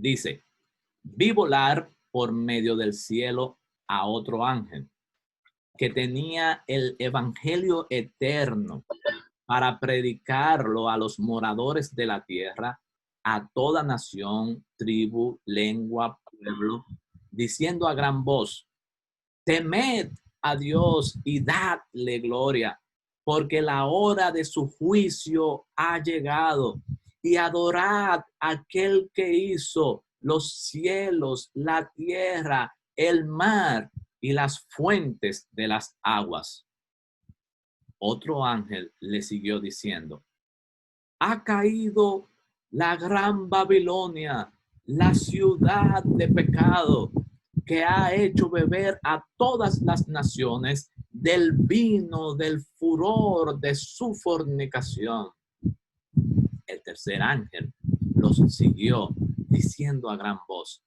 Dice, vi volar por medio del cielo a otro ángel que tenía el evangelio eterno para predicarlo a los moradores de la tierra, a toda nación, tribu, lengua, pueblo, diciendo a gran voz, temed a Dios y dadle gloria, porque la hora de su juicio ha llegado, y adorad a aquel que hizo los cielos, la tierra, el mar y las fuentes de las aguas. Otro ángel le siguió diciendo, ha caído la gran Babilonia, la ciudad de pecado, que ha hecho beber a todas las naciones del vino del furor de su fornicación. El tercer ángel los siguió diciendo a gran voz,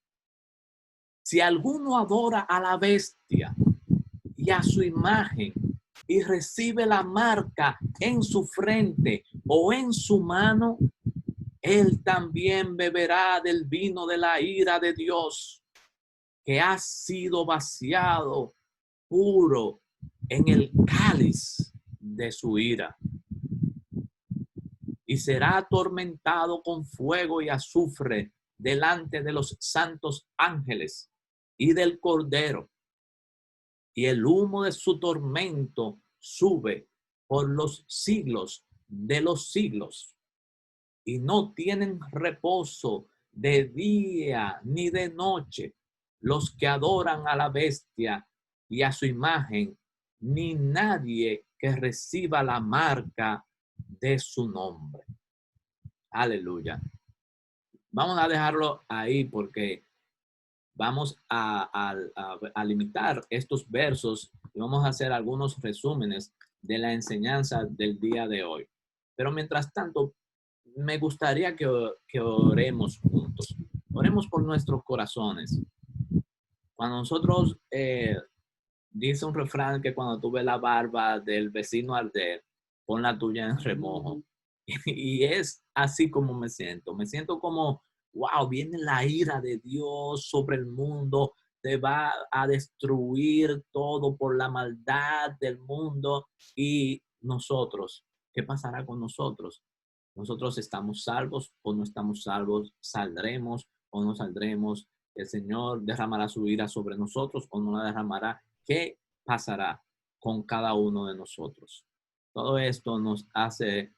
si alguno adora a la bestia y a su imagen y recibe la marca en su frente o en su mano, él también beberá del vino de la ira de Dios, que ha sido vaciado puro en el cáliz de su ira. Y será atormentado con fuego y azufre delante de los santos ángeles y del Cordero. Y el humo de su tormento sube por los siglos de los siglos. Y no tienen reposo de día ni de noche los que adoran a la bestia y a su imagen, ni nadie que reciba la marca de su nombre. Aleluya. Vamos a dejarlo ahí porque vamos a limitar estos versos y vamos a hacer algunos resúmenes de la enseñanza del día de hoy. Pero mientras tanto, me gustaría que oremos juntos. Oremos por nuestros corazones. Cuando nosotros, dice un refrán que cuando tú ves la barba del vecino arder, pon la tuya en remojo. Y es así como me siento. Me siento como, wow, viene la ira de Dios sobre el mundo. Te va a destruir todo por la maldad del mundo. Y nosotros, ¿qué pasará con nosotros? Nosotros estamos salvos o no estamos salvos, saldremos o no saldremos. El Señor derramará su ira sobre nosotros o no la derramará. ¿Qué pasará con cada uno de nosotros? Todo esto nos hace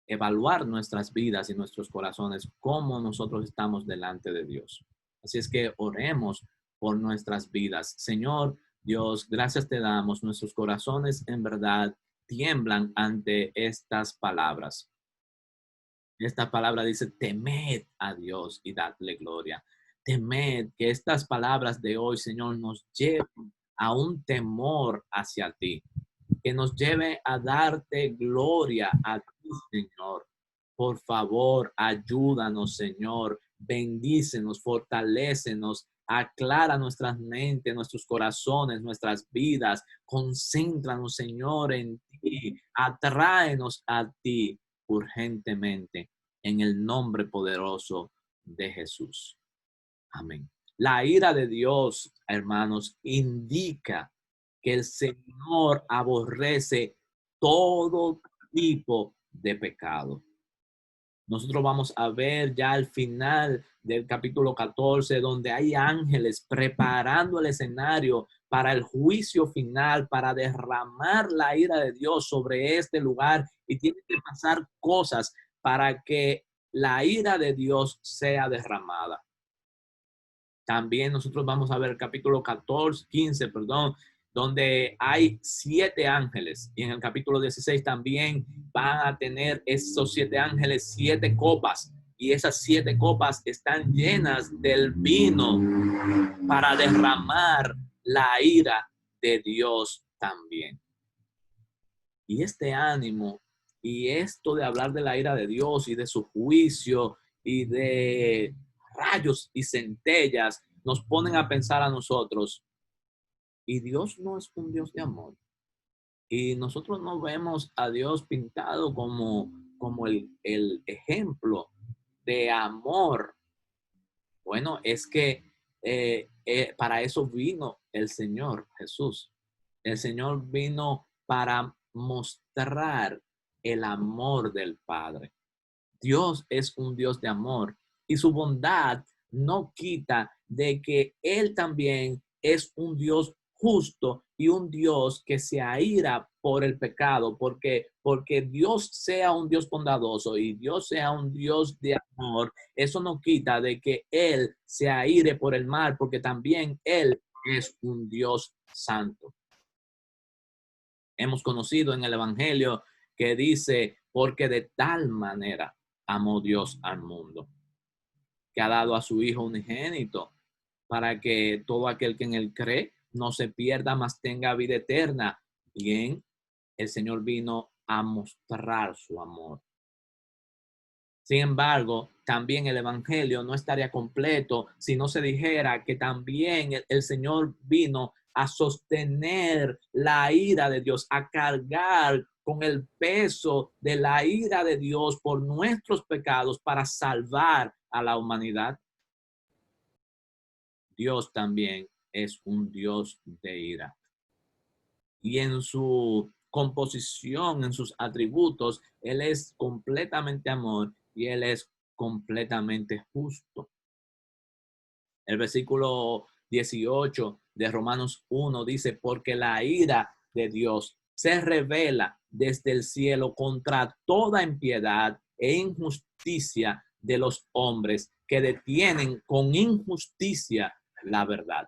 evaluar nuestras vidas y nuestros corazones, cómo nosotros estamos delante de Dios. Así es que oremos por nuestras vidas. Señor Dios, gracias te damos. Nuestros corazones en verdad tiemblan ante estas palabras. Esta palabra dice, temed a Dios y dadle gloria. Temed, que estas palabras de hoy, Señor, nos lleven a un temor hacia ti, que nos lleve a darte gloria a ti, Señor. Por favor, ayúdanos, Señor. Bendícenos, fortalécenos, aclara nuestras mentes, nuestros corazones, nuestras vidas. Concéntranos, Señor, en ti. Atráenos a ti urgentemente en el nombre poderoso de Jesús. Amén. La ira de Dios, hermanos, indica que el Señor aborrece todo tipo de pecado. Nosotros vamos a ver ya al final del capítulo 14, donde hay ángeles preparando el escenario para el juicio final, para derramar la ira de Dios sobre este lugar, y tienen que pasar cosas para que la ira de Dios sea derramada. También nosotros vamos a ver el capítulo 15, donde hay 7 ángeles. Y en el capítulo 16 también van a tener esos 7 ángeles 7 copas. Y esas 7 copas están llenas del vino para derramar la ira de Dios también. Y este ánimo y esto de hablar de la ira de Dios y de su juicio y de rayos y centellas nos ponen a pensar a nosotros, y Dios no es un Dios de amor. Y nosotros no vemos a Dios pintado como el ejemplo de amor Bueno, es que para eso vino el Señor Jesús. El Señor vino para mostrar el amor del Padre. Dios es un Dios de amor y su bondad no quita de que Él también es un Dios justo y un Dios que se aira por el pecado, porque Dios sea un Dios bondadoso y Dios sea un Dios de amor, eso no quita de que Él se aire por el mal, porque también Él es un Dios santo. Hemos conocido en el Evangelio que dice, porque de tal manera amó Dios al mundo, que ha dado a su Hijo unigénito, para que todo aquel que en él cree no se pierda, mas tenga vida eterna. Bien, el Señor vino a mostrar su amor. Sin embargo, también el Evangelio no estaría completo si no se dijera que también el Señor vino a sostener la ira de Dios, a cargar con el peso de la ira de Dios por nuestros pecados para salvar a la humanidad. Dios también es un Dios de ira. Y en su composición, en sus atributos, Él es completamente amor y Él es completamente justo. El versículo 18 de Romanos 1 dice, porque la ira de Dios se revela desde el cielo contra toda impiedad e injusticia de los hombres que detienen con injusticia la verdad.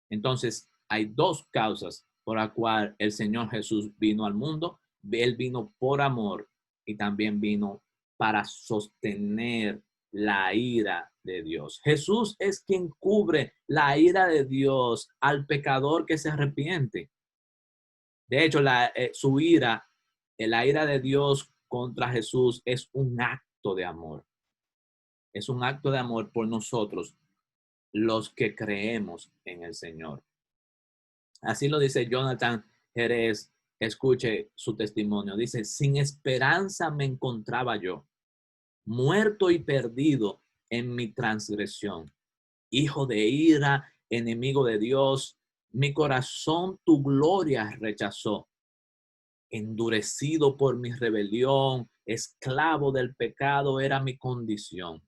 Entonces, hay dos causas por la cual el Señor Jesús vino al mundo. Él vino por amor y también vino para sostener la ira de Dios. Jesús es quien cubre la ira de Dios al pecador que se arrepiente. De hecho, su ira, la ira de Dios contra Jesús es un acto de amor. Es un acto de amor por nosotros, los que creemos en el Señor. Así lo dice Jonathan Jerez. Escuche su testimonio. Dice, sin esperanza me encontraba yo, muerto y perdido en mi transgresión. Hijo de ira, enemigo de Dios, mi corazón tu gloria rechazó. Endurecido por mi rebelión, esclavo del pecado era mi condición.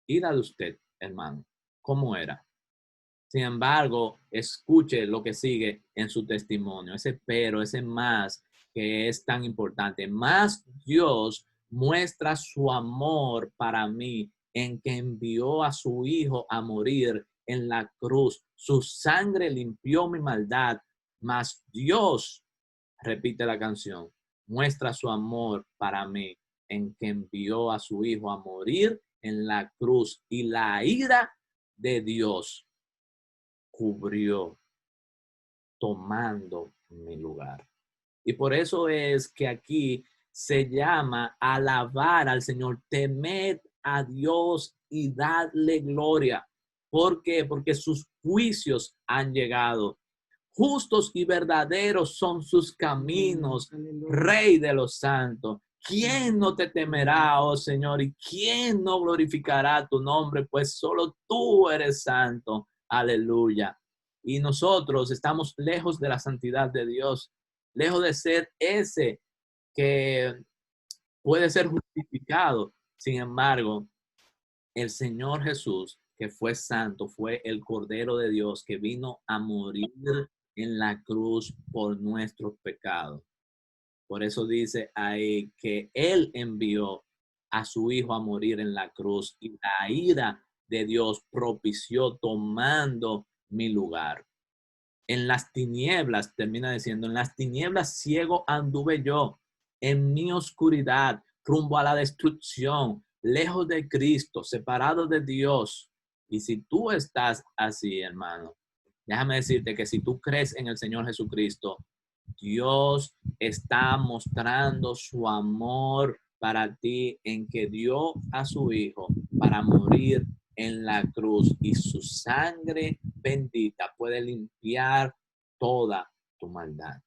Ira de usted, hermano, ¿cómo era? Sin embargo, escuche lo que sigue en su testimonio, ese pero, ese más que es tan importante. Más Dios muestra su amor para mí en que envió a su Hijo a morir en la cruz. Su sangre limpió mi maldad, mas Dios, repite la canción, muestra su amor para mí en que envió a su Hijo a morir en la cruz y la ira de Dios cubrió tomando mi lugar. Y por eso es que aquí se llama alabar al Señor, temed a Dios y dadle gloria. ¿Por qué? Porque sus juicios han llegado. Justos y verdaderos son sus caminos, Rey de los santos. ¿Quién no te temerá, oh Señor? ¿Y quién no glorificará tu nombre? Pues solo tú eres santo. Aleluya. Y nosotros estamos lejos de la santidad de Dios, lejos de ser ese que puede ser justificado. Sin embargo, el Señor Jesús, que fue santo, fue el Cordero de Dios que vino a morir en la cruz por nuestros pecados. Por eso dice ahí que Él envió a su Hijo a morir en la cruz y la ira de Dios propició tomando mi lugar. En las tinieblas, termina diciendo, en las tinieblas ciego anduve yo, en mi oscuridad, rumbo a la destrucción, lejos de Cristo, separado de Dios. Y si tú estás así, hermano, déjame decirte que si tú crees en el Señor Jesucristo, Dios está mostrando su amor para ti en que dio a su Hijo para morir en la cruz y su sangre bendita puede limpiar toda tu maldad.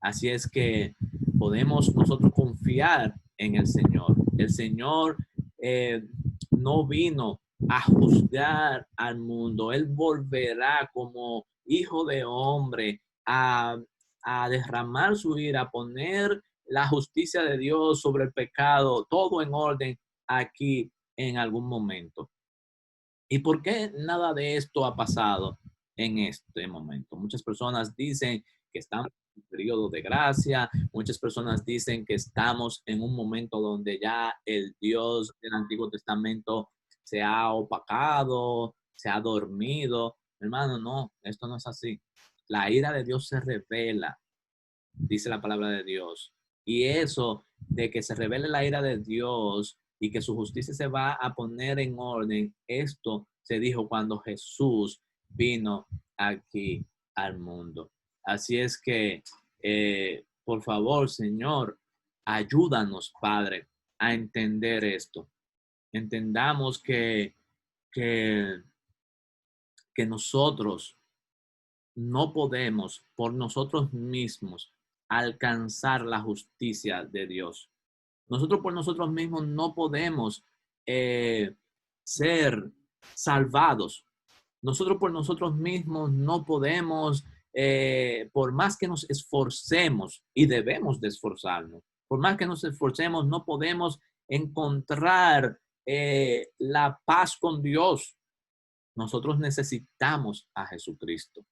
Así es que podemos nosotros confiar en el Señor. El Señor no vino a juzgar al mundo. Él volverá como hijo de hombre a derramar su ira, a poner la justicia de Dios sobre el pecado, todo en orden aquí en algún momento. ¿Y por qué nada de esto ha pasado en este momento? Muchas personas dicen que estamos en un periodo de gracia, muchas personas dicen que estamos en un momento donde ya el Dios del Antiguo Testamento se ha opacado, se ha dormido. Hermano, no, esto no es así. La ira de Dios se revela, dice la palabra de Dios. Y eso de que se revele la ira de Dios y que su justicia se va a poner en orden, esto se dijo cuando Jesús vino aquí al mundo. Así es que, por favor, Señor, ayúdanos, Padre, a entender esto. Entendamos que, que nosotros no podemos por nosotros mismos alcanzar la justicia de Dios. Nosotros por nosotros mismos no podemos ser salvados. Nosotros por nosotros mismos no podemos, por más que nos esforcemos, y debemos de esforzarnos, por más que nos esforcemos, no podemos encontrar la paz con Dios. Nosotros necesitamos a Jesucristo.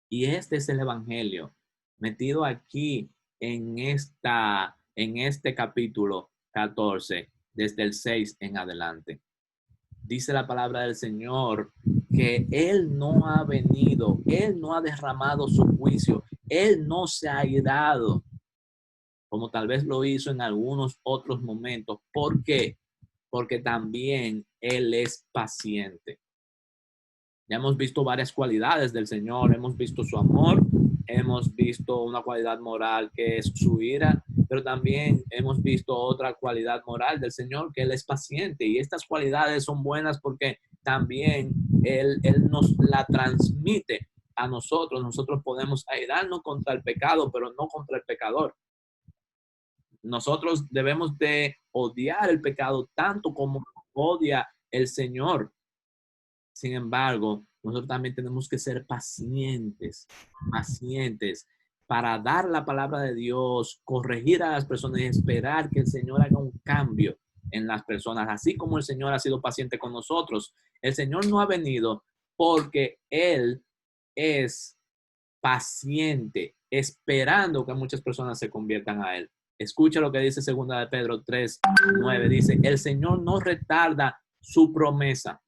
Y este es el evangelio metido aquí en este capítulo 14, desde el 6 en adelante. Dice la palabra del Señor que Él no ha venido, Él no ha derramado su juicio, Él no se ha irado, como tal vez lo hizo en algunos otros momentos. ¿Por qué? Porque también Él es paciente. Ya hemos visto varias cualidades del Señor, hemos visto su amor, hemos visto una cualidad moral que es su ira, pero también hemos visto otra cualidad moral del Señor, que Él es paciente. Y estas cualidades son buenas porque también Él nos la transmite a nosotros. Nosotros podemos airarnos contra el pecado, pero no contra el pecador. Nosotros debemos de odiar el pecado tanto como odia el Señor. Sin embargo, nosotros también tenemos que ser pacientes, pacientes para dar la palabra de Dios, corregir a las personas y esperar que el Señor haga un cambio en las personas, así como el Señor ha sido paciente con nosotros. El Señor no ha venido porque Él es paciente, esperando que muchas personas se conviertan a Él. Escucha lo que dice 2 de Pedro 3:9. Dice, el Señor no retarda su promesa,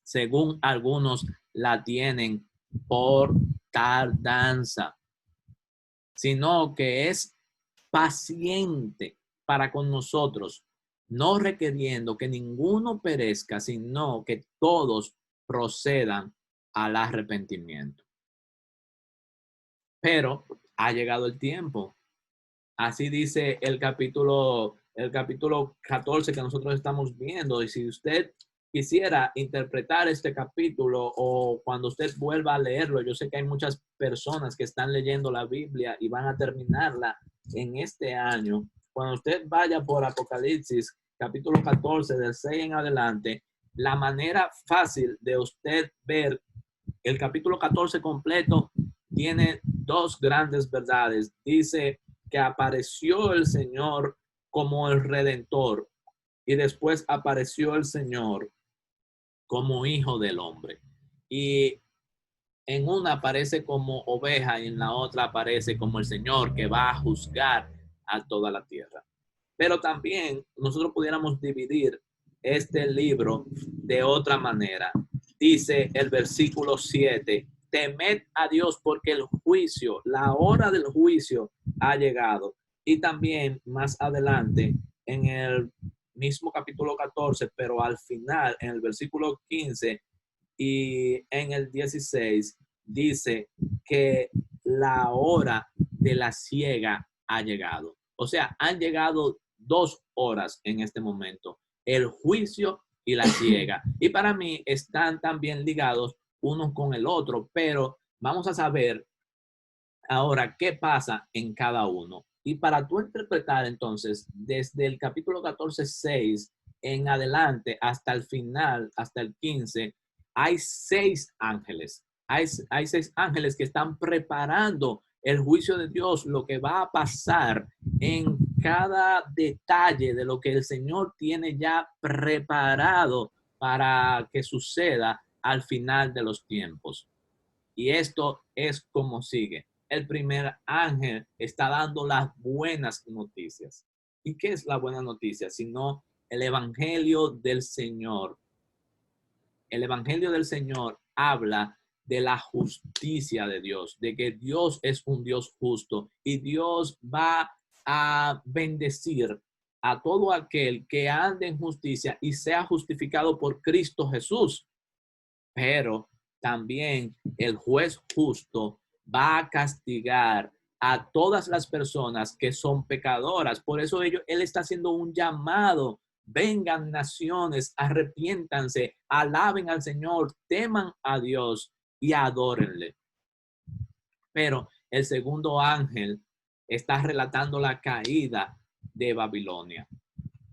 según algunos la tienen por tardanza, sino que es paciente para con nosotros, no requiriendo que ninguno perezca, sino que todos procedan al arrepentimiento. Pero ha llegado el tiempo. Así dice el capítulo 14 que nosotros estamos viendo. Y si usted quisiera interpretar este capítulo o cuando usted vuelva a leerlo, yo sé que hay muchas personas que están leyendo la Biblia y van a terminarla en este año. Cuando usted vaya por Apocalipsis, capítulo 14, del 6 en adelante, la manera fácil de usted ver el capítulo 14 completo tiene dos grandes verdades. Dice que apareció el Señor como el Redentor y después apareció el Señor como hijo del hombre. Y en una aparece como oveja y en la otra aparece como el Señor que va a juzgar a toda la tierra. Pero también nosotros pudiéramos dividir este libro de otra manera. Dice el versículo 7, temed a Dios porque el juicio, la hora del juicio ha llegado. Y también más adelante en el mismo capítulo 14, pero al final, en el versículo 15 y en el 16, dice que la hora de la siega ha llegado. O sea, han llegado 2 horas en este momento, el juicio y la siega. Y para mí están también ligados uno con el otro, pero vamos a saber ahora qué pasa en cada uno. Y para tú interpretar entonces desde el capítulo 14:6 en adelante, hasta el final, hasta el 15, hay 6 ángeles. Hay 6 ángeles que están preparando el juicio de Dios, lo que va a pasar en cada detalle de lo que el Señor tiene ya preparado para que suceda al final de los tiempos. Y esto es como sigue. El primer ángel está dando las buenas noticias. ¿Y qué es la buena noticia? Sino el evangelio del Señor. El evangelio del Señor habla de la justicia de Dios, de que Dios es un Dios justo y Dios va a bendecir a todo aquel que ande en justicia y sea justificado por Cristo Jesús. Pero también el juez justo va a castigar a todas las personas que son pecadoras. Por eso él está haciendo un llamado. Vengan naciones, arrepiéntanse, alaben al Señor, teman a Dios y adórenle. Pero el segundo ángel está relatando la caída de Babilonia.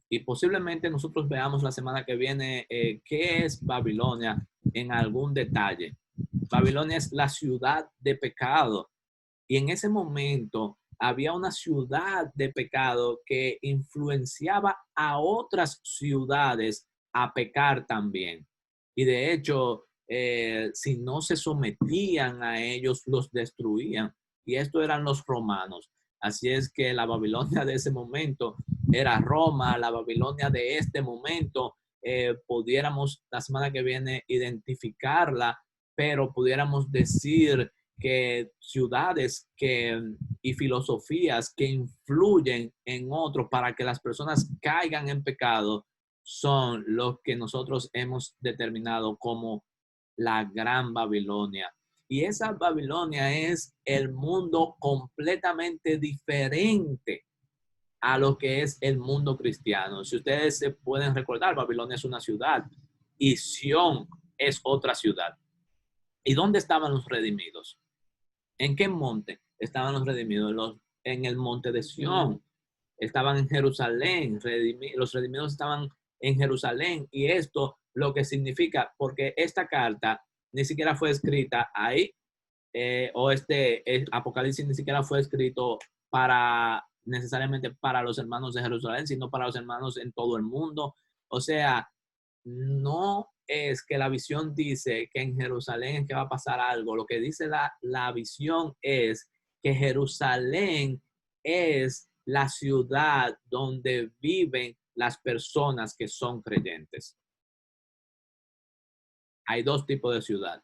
Y posiblemente nosotros veamos la semana que viene qué es Babilonia en algún detalle. Babilonia es la ciudad de pecado. Y en ese momento había una ciudad de pecado que influenciaba a otras ciudades a pecar también. Y de hecho, si no se sometían a ellos, los destruían. Y esto eran los romanos. Así es que la Babilonia de ese momento era Roma, la Babilonia de este momento, pudiéramos la semana que viene identificarla, pero pudiéramos decir que ciudades y filosofías que influyen en otros para que las personas caigan en pecado son los que nosotros hemos determinado como la Gran Babilonia. Y esa Babilonia es el mundo completamente diferente a lo que es el mundo cristiano. Si ustedes se pueden recordar, Babilonia es una ciudad y Sión es otra ciudad. ¿Y dónde estaban los redimidos? ¿En qué monte estaban los redimidos? En el monte de Sión. Estaban en Jerusalén. Los redimidos estaban en Jerusalén. Y esto lo que significa, porque esta carta ni siquiera fue escrita ahí, Apocalipsis ni siquiera fue escrito necesariamente para los hermanos de Jerusalén, sino para los hermanos en todo el mundo. O sea, no es que la visión dice que en Jerusalén es que va a pasar algo. Lo que dice la visión es que Jerusalén es la ciudad donde viven las personas que son creyentes. Hay 2 tipos de ciudad.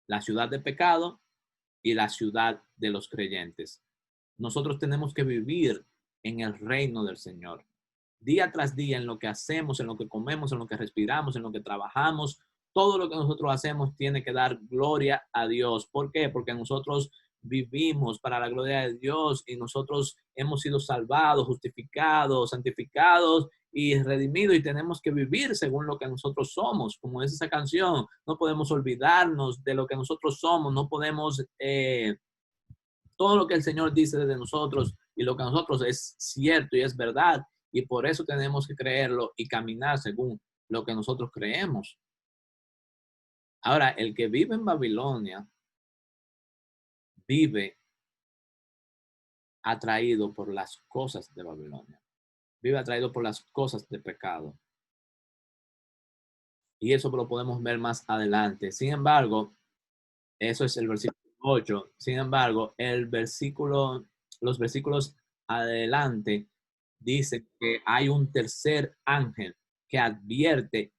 La ciudad de pecado y la ciudad de los creyentes. Nosotros tenemos que vivir en el reino del Señor. Día tras día, en lo que hacemos, en lo que comemos, en lo que respiramos, en lo que trabajamos, todo lo que nosotros hacemos tiene que dar gloria a Dios. ¿Por qué? Porque nosotros vivimos para la gloria de Dios y nosotros hemos sido salvados, justificados, santificados y redimidos y tenemos que vivir según lo que nosotros somos, como es esa canción. No podemos olvidarnos de lo que nosotros somos, no podemos, todo lo que el Señor dice de nosotros y lo que nosotros es cierto y es verdad. Y por eso tenemos que creerlo y caminar según lo que nosotros creemos. Ahora, el que vive en Babilonia vive atraído por las cosas de Babilonia. Vive atraído por las cosas de pecado. Y eso lo podemos ver más adelante. Sin embargo, eso es el versículo 8. Sin embargo, los versículos adelante dice que hay un tercer ángel que advierte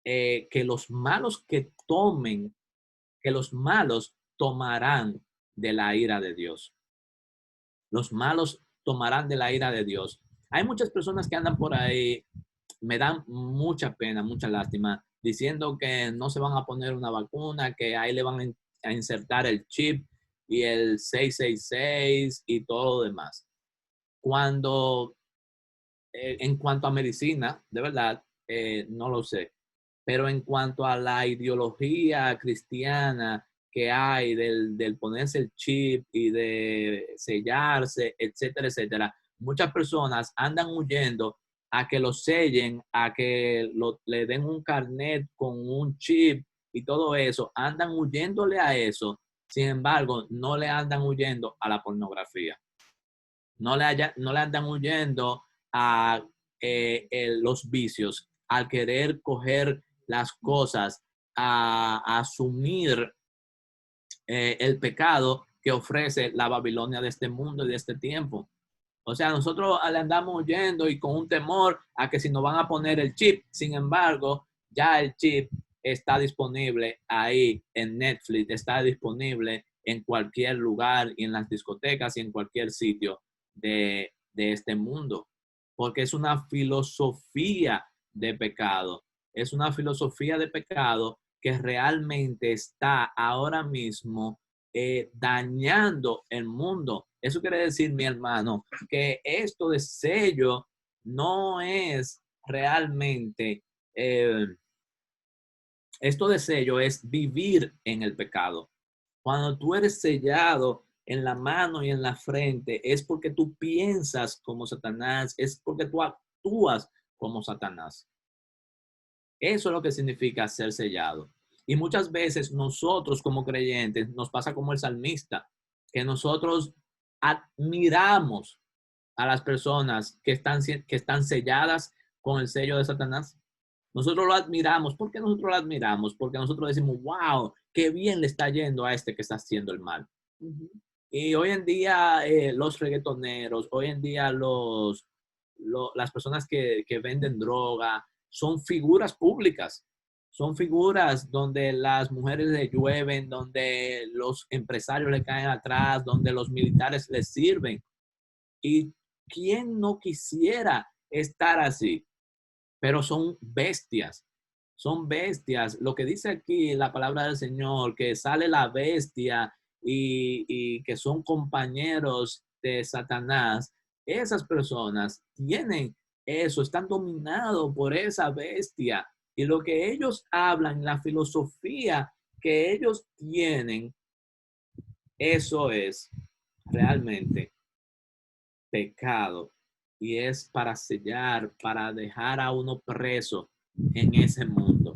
que los malos que los malos tomarán de la ira de Dios. Los malos tomarán de la ira de Dios. Hay muchas personas que andan por ahí, me dan mucha pena, mucha lástima, diciendo que no se van a poner una vacuna, que ahí le van a insertar el chip y el 666 y todo lo demás. Cuando, en cuanto a medicina, de verdad, no lo sé. Pero en cuanto a la ideología cristiana que hay del ponerse el chip y de sellarse, etcétera, etcétera, muchas personas andan huyendo a que lo sellen, a que le den un carnet con un chip y todo eso, andan huyéndole a eso. Sin embargo, no le andan huyendo a la pornografía. No le andan huyendo a los vicios, al querer coger las cosas, a asumir el pecado que ofrece la Babilonia de este mundo y de este tiempo. O sea, nosotros le andamos huyendo y con un temor a que si nos van a poner el chip. Sin embargo, ya el chip está disponible ahí en Netflix, está disponible en cualquier lugar y en las discotecas y en cualquier sitio de este mundo. Porque es una filosofía de pecado. Es una filosofía de pecado que realmente está ahora mismo dañando el mundo. Eso quiere decir, mi hermano, que esto de sello no es realmente, esto de sello es vivir en el pecado. Cuando tú eres sellado en la mano y en la frente, es porque tú piensas como Satanás, es porque tú actúas como Satanás. Eso es lo que significa ser sellado. Y muchas veces nosotros como creyentes nos pasa como el salmista, que nosotros admiramos a las personas que están selladas con el sello de Satanás. Nosotros lo admiramos. ¿Por qué nosotros lo admiramos? Porque nosotros decimos, wow, qué bien le está yendo a este que está haciendo el mal. Uh-huh. Y hoy en día los reggaetoneros, hoy en día las personas que venden droga, son figuras públicas. Son figuras donde las mujeres le llueven, donde los empresarios le caen atrás, donde los militares les sirven. ¿Y quién no quisiera estar así? Pero son bestias. Son bestias. Lo que dice aquí la palabra del Señor, que sale la bestia y que son compañeros de Satanás, esas personas tienen eso, están dominados por esa bestia. Y lo que ellos hablan, la filosofía que ellos tienen, eso es realmente pecado. Y es para sellar, para dejar a uno preso en ese mundo.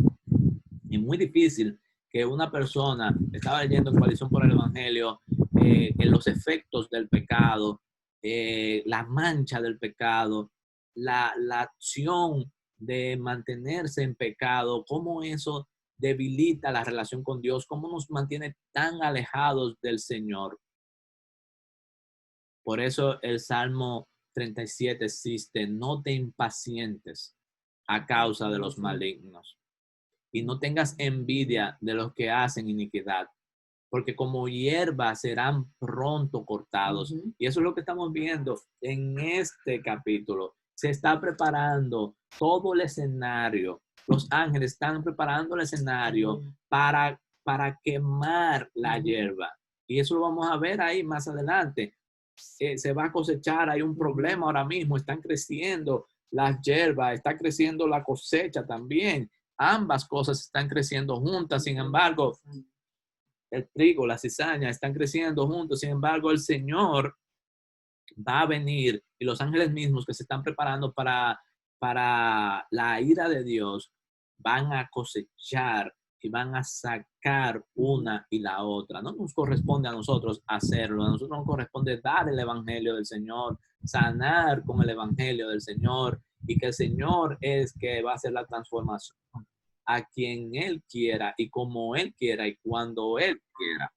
Y muy difícil que una persona, estaba leyendo en Coalición por el Evangelio, en los efectos del pecado, la mancha del pecado, la acción de mantenerse en pecado, cómo eso debilita la relación con Dios, cómo nos mantiene tan alejados del Señor. Por eso el Salmo 37 existe: no te impacientes a causa de los malignos y no tengas envidia de los que hacen iniquidad, porque como hierba serán pronto cortados. Uh-huh. Y eso es lo que estamos viendo en este capítulo. Se está preparando todo el escenario. Los ángeles están preparando el escenario para quemar la hierba. Y eso lo vamos a ver ahí más adelante. Se va a cosechar, hay un problema ahora mismo, están creciendo las hierbas, está creciendo la cosecha también. Ambas cosas están creciendo juntas, sin embargo, el trigo, la cizaña están creciendo juntos, sin embargo, el Señor va a venir y los ángeles mismos que se están preparando para la ira de Dios van a cosechar y van a sacar una y la otra. No nos corresponde a nosotros hacerlo, a nosotros nos corresponde dar el evangelio del Señor, sanar con el evangelio del Señor, y que el Señor es que va a hacer la transformación a quien Él quiera y como Él quiera y cuando Él quiera.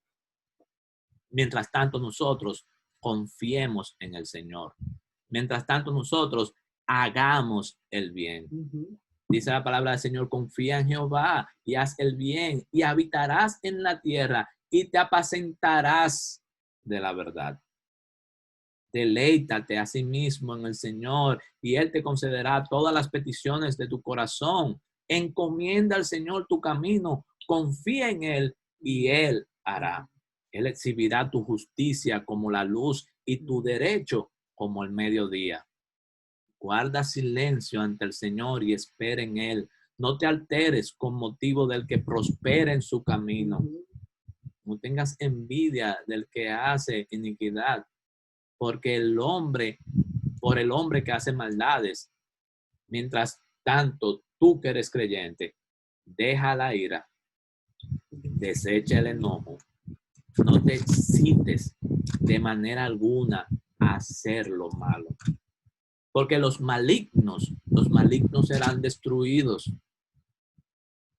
Mientras tanto nosotros confiemos en el Señor. Mientras tanto nosotros hagamos el bien. Uh-huh. Dice la palabra del Señor: confía en Jehová y haz el bien y habitarás en la tierra y te apacentarás de la verdad. Deleítate a sí mismo en el Señor y Él te concederá todas las peticiones de tu corazón. Encomienda al Señor tu camino, confía en Él y Él hará. Él exhibirá tu justicia como la luz y tu derecho como el mediodía. Guarda silencio ante el Señor y espera en Él. No te alteres con motivo del que prospera en su camino. No tengas envidia del que hace iniquidad, porque por el hombre que hace maldades, Mientras tanto, tú que eres creyente, deja la ira, desecha el enojo, no te excites de manera alguna a hacer lo malo. Porque los malignos serán destruidos.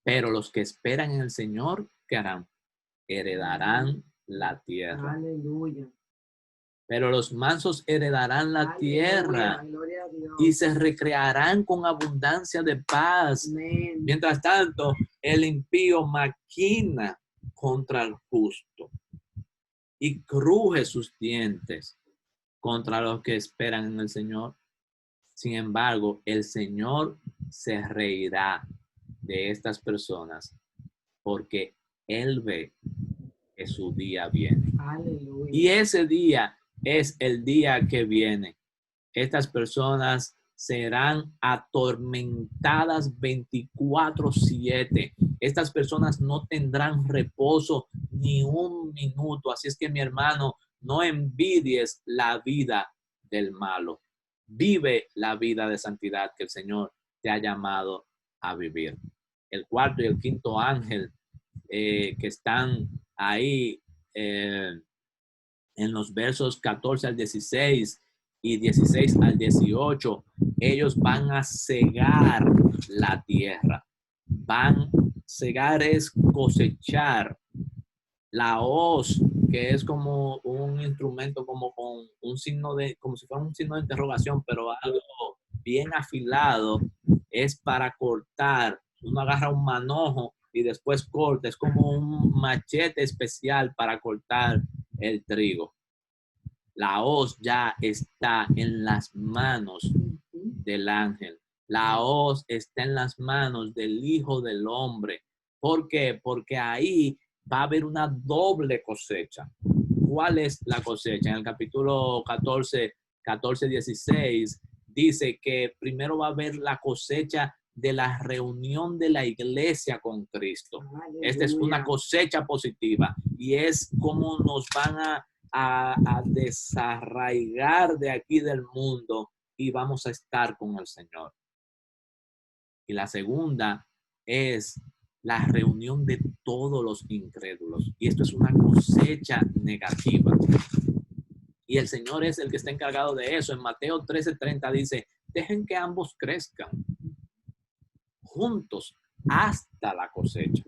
Pero los que esperan en el Señor, ¿qué harán? Heredarán la tierra. Aleluya. Pero los mansos heredarán la Aleluya, tierra gloria a Dios. y se recrearán con abundancia de paz. Amén. Mientras tanto, el impío maquina contra el justo y cruje sus dientes contra los que esperan en el Señor. Sin embargo, el Señor se reirá de estas personas porque Él ve que su día viene. Aleluya. Y ese día es el día que viene. Estas personas serán atormentadas 24/7. Estas personas no tendrán reposo ni un minuto. Así es que, mi hermano, no envidies la vida del malo. Vive la vida de santidad que el Señor te ha llamado a vivir. El cuarto y el quinto ángel que están ahí en los versos 14 al 16 y 16 al 18, ellos van a cegar la tierra. Cegar es cosechar. La hoz, que es como un instrumento, como con un signo como si fuera un signo de interrogación, pero algo bien afilado, es para cortar. Uno agarra un manojo y después corta. Es como un machete especial para cortar el trigo. La hoz ya está en las manos del ángel. La hoz está en las manos del Hijo del Hombre. ¿Por qué? Porque ahí va a haber una doble cosecha. ¿Cuál es la cosecha? En el capítulo 14, 16, dice que primero va a haber la cosecha de la reunión de la iglesia con Cristo. Aleluya. Esta es una cosecha positiva y es como nos van a desarraigar de aquí del mundo y vamos a estar con el Señor. Y la segunda es la reunión de todos los incrédulos. Y esto es una cosecha negativa. Y el Señor es el que está encargado de eso. En Mateo 13:30 dice, dejen que ambos crezcan juntos hasta la cosecha.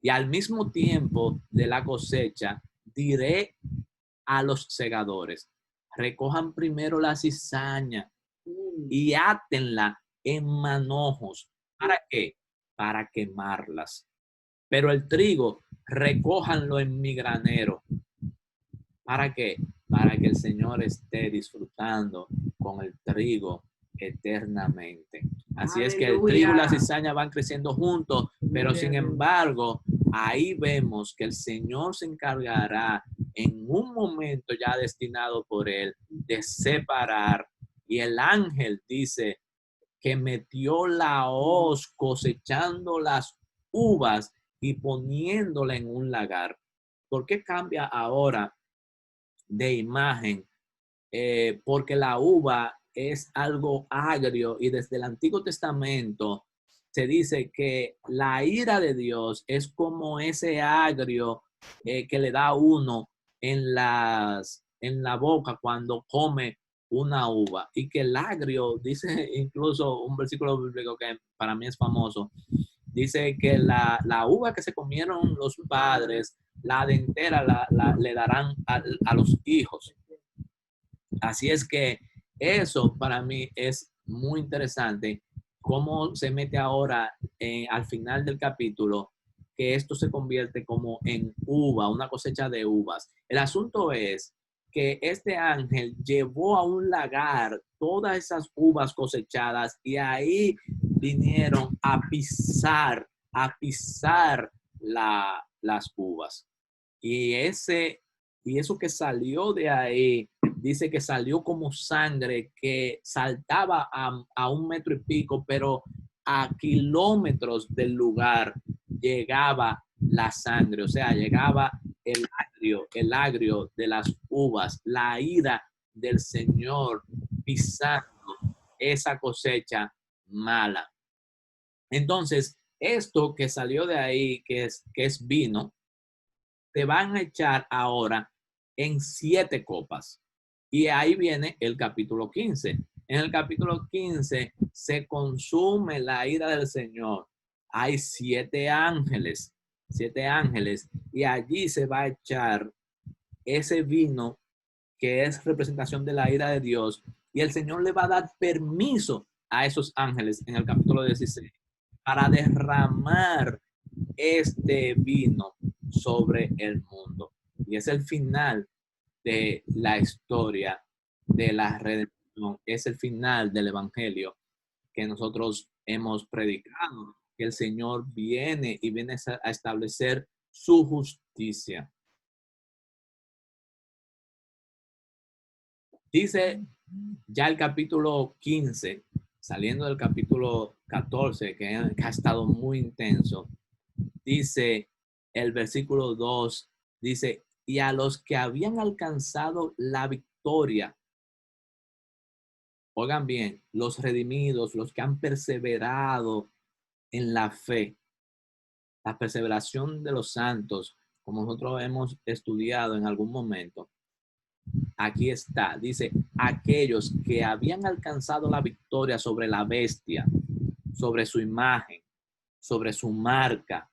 Y al mismo tiempo de la cosecha, diré a los segadores, recojan primero la cizaña y átenla en manojos. ¿Para qué? Para quemarlas. Pero el trigo, recójanlo en mi granero. ¿Para qué? Para que el Señor esté disfrutando con el trigo eternamente. Así Aleluya. Es que el trigo y la cizaña van creciendo juntos, pero sin embargo, ahí vemos que el Señor se encargará en un momento ya destinado por Él de separar. Y el ángel dice que metió la hoz cosechando las uvas y poniéndola en un lagar. ¿Por qué cambia ahora de imagen? Porque la uva es algo agrio y desde el Antiguo Testamento se dice que la ira de Dios es como ese agrio que le da a uno en la boca cuando come una uva, y que el agrio, dice incluso un versículo bíblico que para mí es famoso, dice que la uva que se comieron los padres, la de entera le darán a los hijos. Así es que eso para mí es muy interesante, cómo se mete ahora al final del capítulo, que esto se convierte como en uva, una cosecha de uvas. El asunto es que este ángel llevó a un lagar todas esas uvas cosechadas y ahí vinieron a pisar las uvas. Y eso que salió de ahí, dice que salió como sangre que saltaba a 1 metro y pico, pero a kilómetros del lugar llegaba la sangre, o sea, llegaba el agrio de las uvas, la ira del Señor pisando esa cosecha mala. Entonces, esto que salió de ahí, que es vino, te van a echar ahora en 7 copas. Y ahí viene el capítulo 15. En el capítulo 15 se consume la ira del Señor. Hay 7 ángeles, y allí se va a echar ese vino que es representación de la ira de Dios. Y el Señor le va a dar permiso a esos ángeles en el capítulo 16 para derramar este vino sobre el mundo. Y es el final de la historia de la redención, es el final del evangelio que nosotros hemos predicado, que el Señor viene y viene a establecer su justicia. Dice ya el capítulo 15, saliendo del capítulo 14, que ha estado muy intenso, dice el versículo 2, dice, y a los que habían alcanzado la victoria, oigan bien, los redimidos, los que han perseverado en la fe, la perseveración de los santos, como nosotros hemos estudiado en algún momento, aquí está, dice, aquellos que habían alcanzado la victoria sobre la bestia, sobre su imagen, sobre su marca,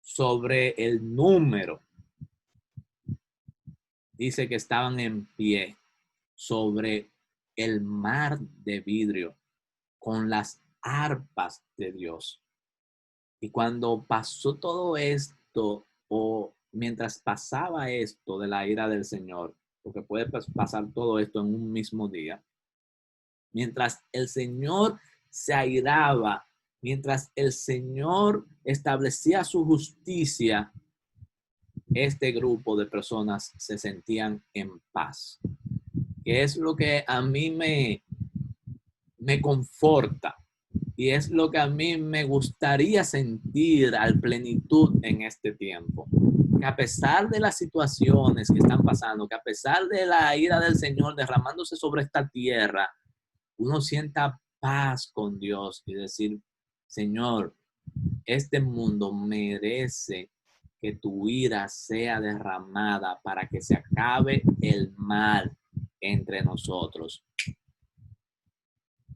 sobre el número, dice que estaban en pie sobre el mar de vidrio con las arpas de Dios. Y cuando pasó todo esto, o mientras pasaba esto de la ira del Señor, porque puede pasar todo esto en un mismo día, mientras el Señor se airaba, mientras el Señor establecía su justicia, este grupo de personas se sentían en paz. Que es lo que a mí me conforta y es lo que a mí me gustaría sentir al plenitud en este tiempo. Que a pesar de las situaciones que están pasando, que a pesar de la ira del Señor derramándose sobre esta tierra, uno sienta paz con Dios y decir, Señor, este mundo merece que tu ira sea derramada para que se acabe el mal entre nosotros.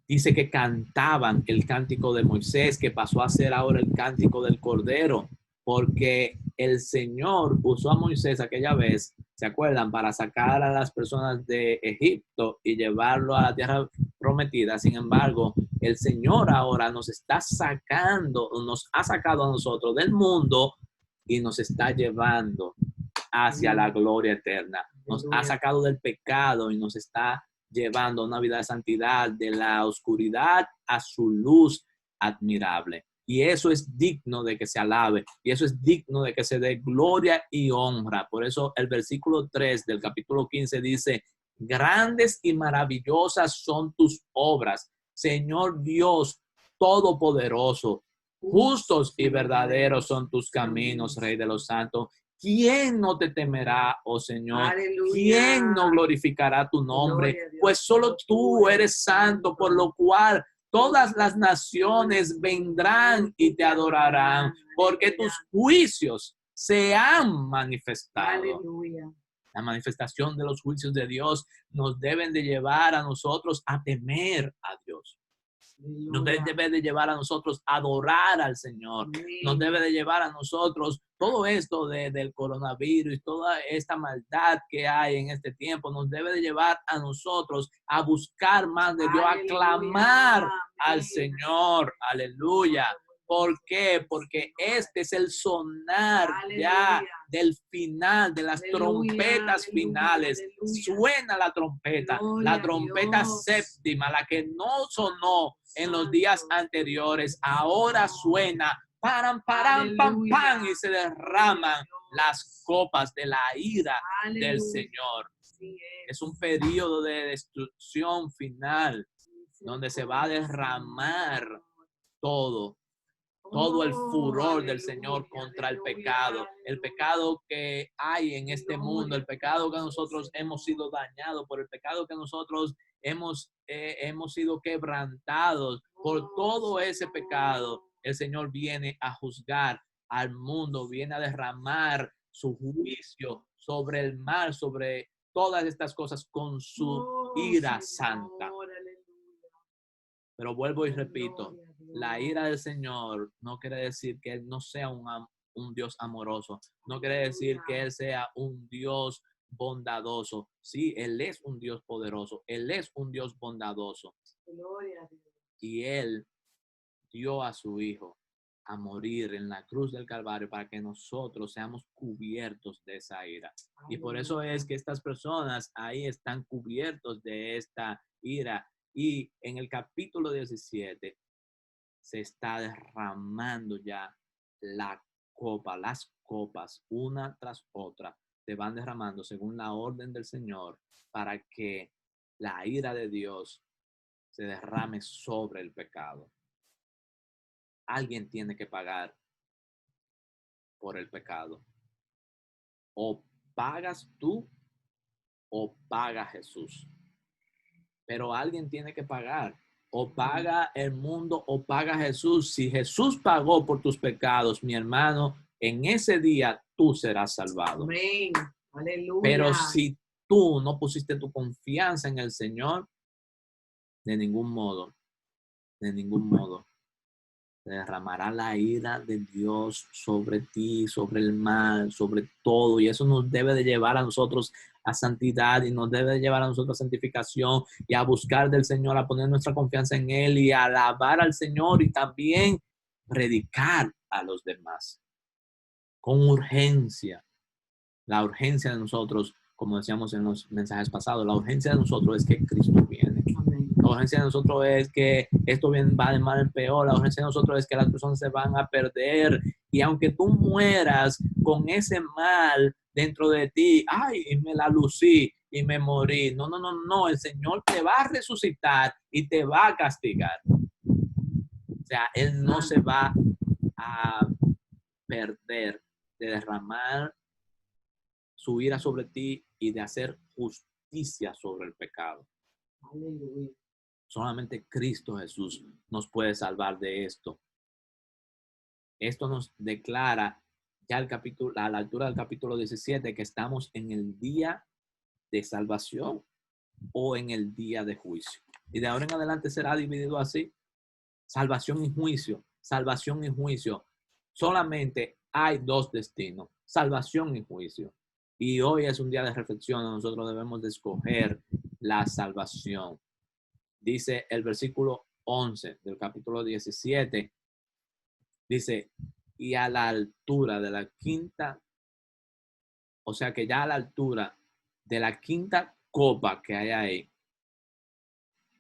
Dice que cantaban el cántico de Moisés, que pasó a ser ahora el cántico del Cordero, porque el Señor usó a Moisés aquella vez, ¿se acuerdan? Para sacar a las personas de Egipto y llevarlo a la tierra prometida. Sin embargo, el Señor ahora nos está sacando, nos ha sacado a nosotros del mundo y nos está llevando hacia la gloria eterna. Nos ha sacado del pecado y nos está llevando una vida de santidad, de la oscuridad a su luz admirable. Y eso es digno de que se alabe, y eso es digno de que se dé gloria y honra. Por eso el versículo 3 del capítulo 15 dice, grandes y maravillosas son tus obras, Señor Dios Todopoderoso. Justos y verdaderos son tus caminos, Rey de los santos. ¿Quién no te temerá, oh Señor? Aleluya. ¿Quién no glorificará tu nombre? Pues solo tú eres santo, por lo cual todas las naciones vendrán y te adorarán, porque tus juicios se han manifestado. Aleluya. La manifestación de los juicios de Dios nos deben de llevar a nosotros a temer a Dios. Nos debe de llevar a nosotros a adorar al Señor. Nos debe de llevar a nosotros todo esto del coronavirus y toda esta maldad que hay en este tiempo. Nos debe de llevar a nosotros a buscar más de Dios, a clamar al Señor. Aleluya. ¿Por qué? Porque este es el sonar ya del final, de las trompetas finales. Suena la trompeta séptima, la que no sonó en los días anteriores. Ahora suena, paran, pam, pam, y se derraman las copas de la ira del Señor. Es un periodo de destrucción final, donde se va a derramar todo el furor del Señor contra el pecado que hay en este mundo, el pecado que nosotros hemos sido dañados por, el pecado que nosotros hemos hemos sido quebrantados por todo ese pecado, el Señor viene a juzgar al mundo, viene a derramar su juicio sobre el mal, sobre todas estas cosas con su ira santa. Pero vuelvo y repito, la ira del Señor no quiere decir que Él no sea un Dios amoroso, no quiere decir que Él sea un Dios bondadoso. Sí, Él es un Dios poderoso, Él es un Dios bondadoso. Y Él dio a su Hijo a morir en la cruz del Calvario para que nosotros seamos cubiertos de esa ira. Y por eso es que estas personas ahí están cubiertos de esta ira. Y en el capítulo 17 se está derramando ya la copa, las copas, una tras otra, se van derramando según la orden del Señor para que la ira de Dios se derrame sobre el pecado. Alguien tiene que pagar por el pecado. O pagas tú o paga Jesús. Pero alguien tiene que pagar. O paga el mundo o paga Jesús. Si Jesús pagó por tus pecados, mi hermano, en ese día tú serás salvado. Amén. Aleluya. Pero si tú no pusiste tu confianza en el Señor, de ningún modo, se derramará la ira de Dios sobre ti, sobre el mal, sobre todo. Y eso nos debe de llevar a nosotros a santidad y nos debe de llevar a nosotros a santificación y a buscar del Señor, a poner nuestra confianza en Él y a alabar al Señor y también predicar a los demás con urgencia. La urgencia de nosotros, como decíamos en los mensajes pasados, la urgencia de nosotros es que Cristo viene. La urgencia de nosotros es que esto va de mal en peor. La urgencia de nosotros es que las personas se van a perder. Y aunque tú mueras con ese mal dentro de ti, ay, y me la lucí y me morí. No. El Señor te va a resucitar y te va a castigar. O sea, Él no se va a perder de derramar su ira sobre ti y de hacer justicia sobre el pecado. Aleluya. Solamente Cristo Jesús nos puede salvar de esto. Esto nos declara ya a la altura del capítulo 17 que estamos en el día de salvación o en el día de juicio. Y de ahora en adelante será dividido así. Salvación y juicio. Salvación y juicio. Solamente hay dos destinos. Salvación y juicio. Y hoy es un día de reflexión. Nosotros debemos de escoger la salvación. Dice el versículo 11 del capítulo 17, dice, y a la altura de la quinta, o sea que ya a la altura de la quinta copa que hay ahí,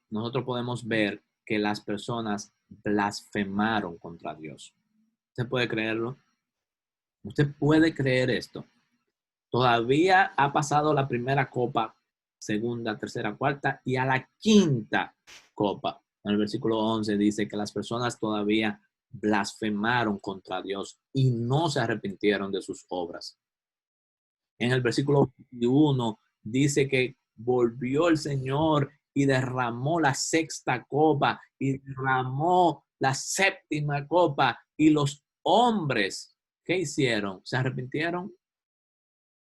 nosotros podemos ver que las personas blasfemaron contra Dios. ¿Usted puede creerlo? ¿Usted puede creer esto? Todavía ha pasado la primera copa, segunda, tercera, cuarta, y a la quinta copa. En el versículo 11 dice que las personas todavía blasfemaron contra Dios y no se arrepintieron de sus obras. En el versículo 21 dice que volvió el Señor y derramó la sexta copa y derramó la séptima copa y los hombres, ¿qué hicieron? ¿Se arrepintieron?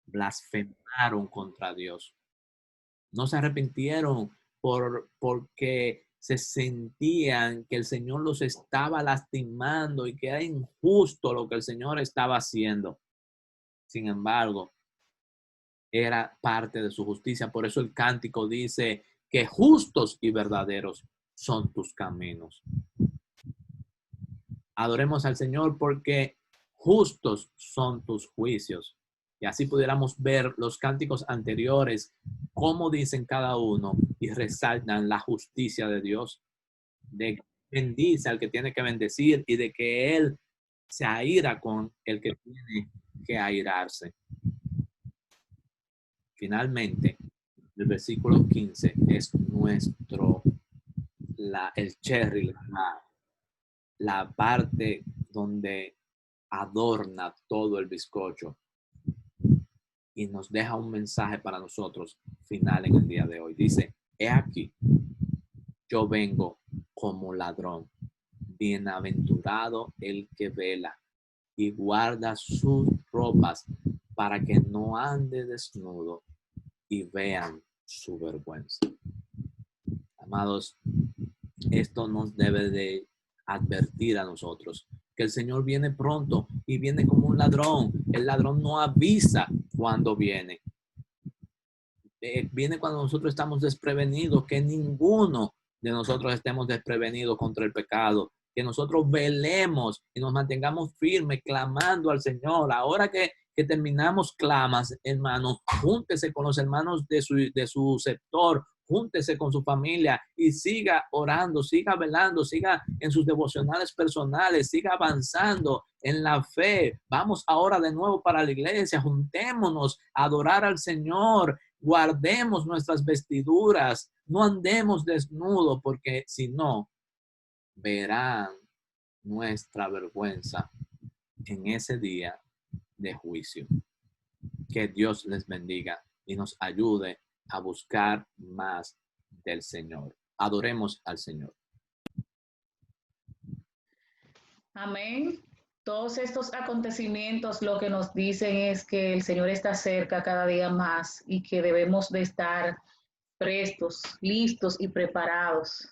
Blasfemaron contra Dios. No se arrepintieron porque se sentían que el Señor los estaba lastimando y que era injusto lo que el Señor estaba haciendo. Sin embargo, era parte de su justicia. Por eso el cántico dice que justos y verdaderos son tus caminos. Adoremos al Señor porque justos son tus juicios. Y así pudiéramos ver los cánticos anteriores, cómo dicen cada uno y resaltan la justicia de Dios, de que bendice al que tiene que bendecir y de que Él se aira con el que tiene que airarse. Finalmente, el versículo 15 es el cherry, la parte donde adorna todo el bizcocho y nos deja un mensaje para nosotros final en el día de hoy. Dice, he aquí, yo vengo como ladrón. Bienaventurado el que vela y guarda sus ropas para que no ande desnudo y vean su vergüenza. Amados, esto nos debe de advertir a nosotros que el Señor viene pronto y viene como un ladrón. El ladrón no avisa cuando viene. Viene cuando nosotros estamos desprevenidos, que ninguno de nosotros estemos desprevenidos contra el pecado, que nosotros velemos y nos mantengamos firmes clamando al Señor. Ahora que terminamos clamas, hermanos, júntese con los hermanos de su sector, júntese con su familia y siga orando, siga velando, siga en sus devocionales personales, siga avanzando en la fe. Vamos ahora de nuevo para la iglesia, juntémonos a adorar al Señor. Guardemos nuestras vestiduras, no andemos desnudos, porque si no, verán nuestra vergüenza en ese día de juicio. Que Dios les bendiga y nos ayude a buscar más del Señor. Adoremos al Señor. Amén. Todos estos acontecimientos lo que nos dicen es que el Señor está cerca cada día más y que debemos de estar prestos, listos y preparados